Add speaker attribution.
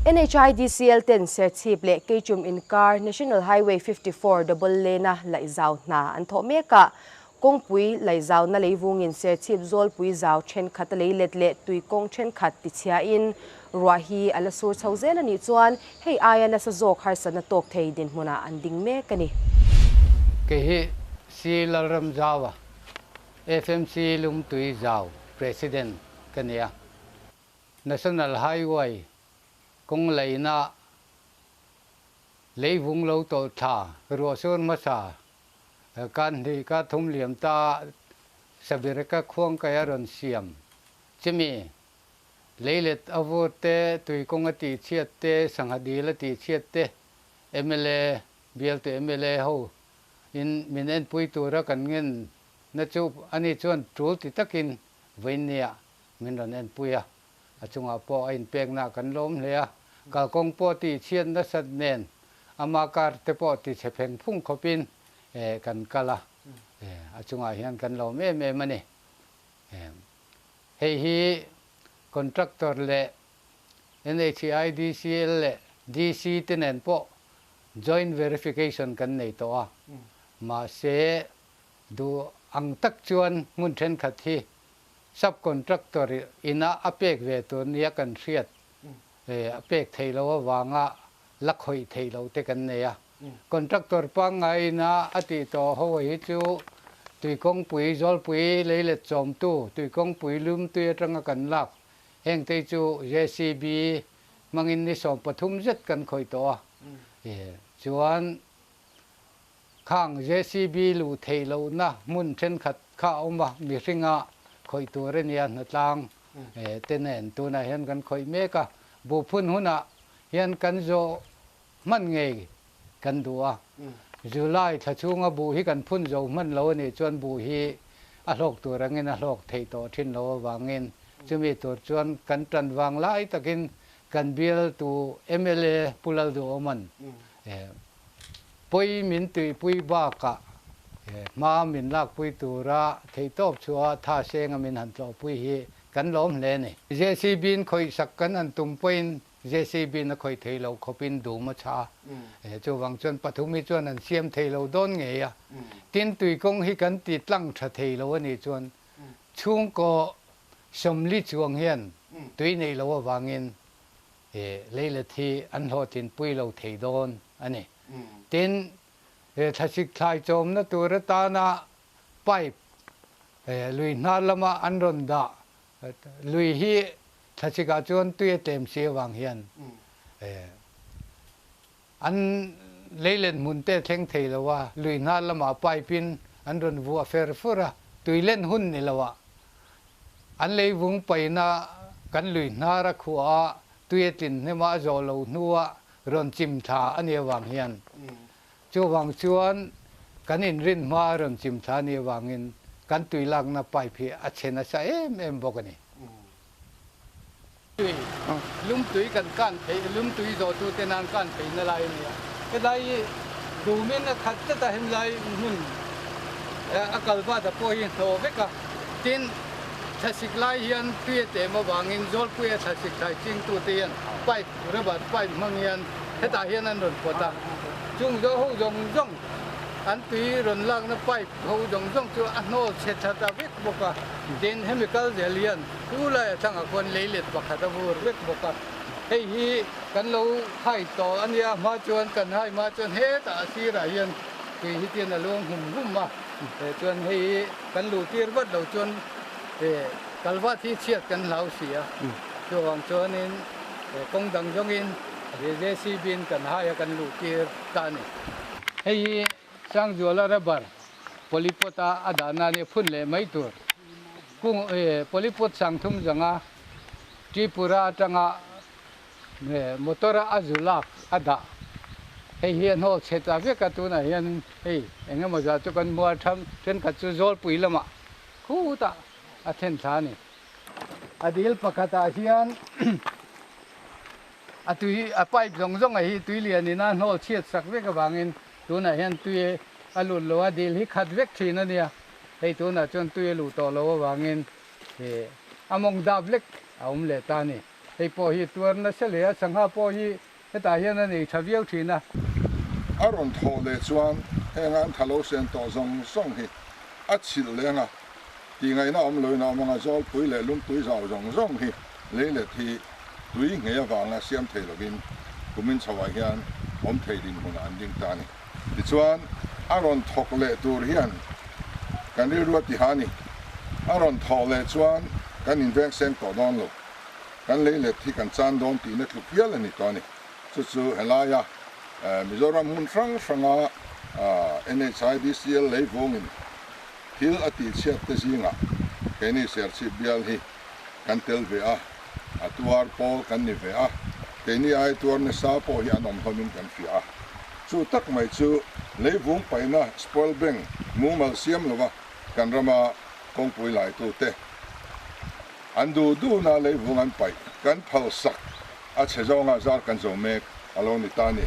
Speaker 1: NHIDCL 10 serchip le kechum in car National Highway 54 double lane lai zau na an tho meka kongpui lai zau na leivung in serchip zol pui zau chen khat le let le tui kong chen khat ti chia in ruahi ala sur chauzel ani chuan hei aya na sa zok har sana tok thei din huna an ding me kani
Speaker 2: ke hi silaram zawa FMC lum tui zau president kania National Highway kung lai na lấy vùng lâu tổ thả rồi sơn mất xả can thì các thông liềm ta sẽ bị các khoang cái rần xiêm chứ mi lấy lệ avo te tùy công cái tỷ chiết te sang hạt đi là tỷ chiết te MLA biel te MLA hậu in mình en pui tu ra cần ngân nó chụp anh ấy chọn trú thì tất kinh với nia mình là en pui à chung à po anh pek na cần lom le à cả công po tỷ chiết nó sạch nền amakar te po ti chepeng phung khopin kan kala achunga hian kan lo me mani hei hi contractor le NHIDCL le DC tenen po joint verification kan nei to a ma se du ang tak chuan mun then khat hi subcontractor ina apek ve to nia kan riat apek theilo wanga lakhoi theilo te kan neya contractor pa ngai na ati to hoi chu tui kong pui zol pui leile chom tu tui kong pui lum tu atanga kan lak heng te chu JCB mangin ni som pathum zet kan khoi to chuan khang JCB lu theilo na mun then khat kha oma mi ringa khoi tu re nia na tlang tenen tu na hen kan khoi me ka bu phun huna hian kan zo man ngei kan dua July tha chunga bu hi kan phun zo man lo ni chuan bu hi a hlok tur angin a hlok thei to thin lo wangin chumi tur chuan kan tran wang lai takin kan bial tu MLA pulal do man poi min tui pui ba ka ma min lak pui tura thei top chua tha seng min han to pui hi kan lom le ni JCB khoi sak kan an tum poin JCB na khoi theilo khopin du ma cha chu wang chuan pathumi chuan an siam theilo don nge ya tin tui kong hi kan ti tlang tha theilo ani chuan chung ko somli chuang hian tui nei lo wangin leile thi an ho tin pui lo thei don ani tin thasik thai chom na tur ta na pipe lui na lama an ron da lui hi thasika chuan tui tem se wang hian an leilen mun te thleng thei lawa lui na lama pai pin an ron vu afer fura tui len hun ni lawa an lei vung pai na kan lui na ra khuwa tui tin ne ma zo lo nuwa ron chim tha ani wang hian chu wang chuan kan in rin ma ron chim tha ni wangin kan tui lak na pai phi a chena sa em bokani lum tui kan thei lum tui zo tu te nan kan thei na lai ni ke dai du min na khat ta hem lai mun akal ba da po hi tho veka tin thasik lai hian tui te ma wangin zol pui thasik thai ching tu te hian pai rabat pai mangian heta hian an ron pota chung zo ho jong an tui ron lak na pai ho jong chu a no che tha ta vek boka tin chemical zelian tu la thang a kon leilet pakha ta bur vek boka hei hi kan lo khai to ania ma chuan kan hai ma chuan he ta si ra hian tui hi tin a lung hum ma chuan hei kan lu tir wat lo chuan kalwa thi chiat kan lau sia chu wang chuan in kong dang jong in JCB kan hai kan lu tir ta ni hei sang jola rabar polipota adana ni phun le mai tur kung polipot sang thum janga tripura tanga motora azulak ada hei hian ho cheta ve ka tu na hian hei enga ma ja chu kan mua tham ten ka chu zol pui lama khu ta a then tha ni adil pakata hian atui a pipe jong a hi tui lian ni na no chiat sak ve ka wangin tu na hian tui alun lo adil hi khat vek thina nia hei tu na chon tui lu to lo wangin among dablek aum le ta ni hei po hi tuar na se le sangha po hi heta hian ani thaviau thina
Speaker 3: aron tho le chuan hengan thalo sen to zong song hi a chil lenga ti ngai na om loi na manga zol pui le lum tui zau zong zong hi le le thi tui nge awanga siam thei lovin kumin chawa hian om thei din mun an ding ta ni ti chuan aron thok le tur hian kan ri ruat ti hani aron tho le chuan kan invek sen to don lo kan le le thi kan chan don ti na tlu pial ani to ni chu helaya Mizoram hun franga NHIDCL lei vongin thil ati chiat te zinga keni serchi bial hi kan tel ve a atuar pol kan ni ve a keni ai tuar ne sa po hi anom homin kan fi a chu tak mai chu lei vong paina spoil bank mumal siam lova kan rama kongpui lai tu te andu du na lei vong an pai kan phal sak a chezonga zar kan zo mek alon ni tani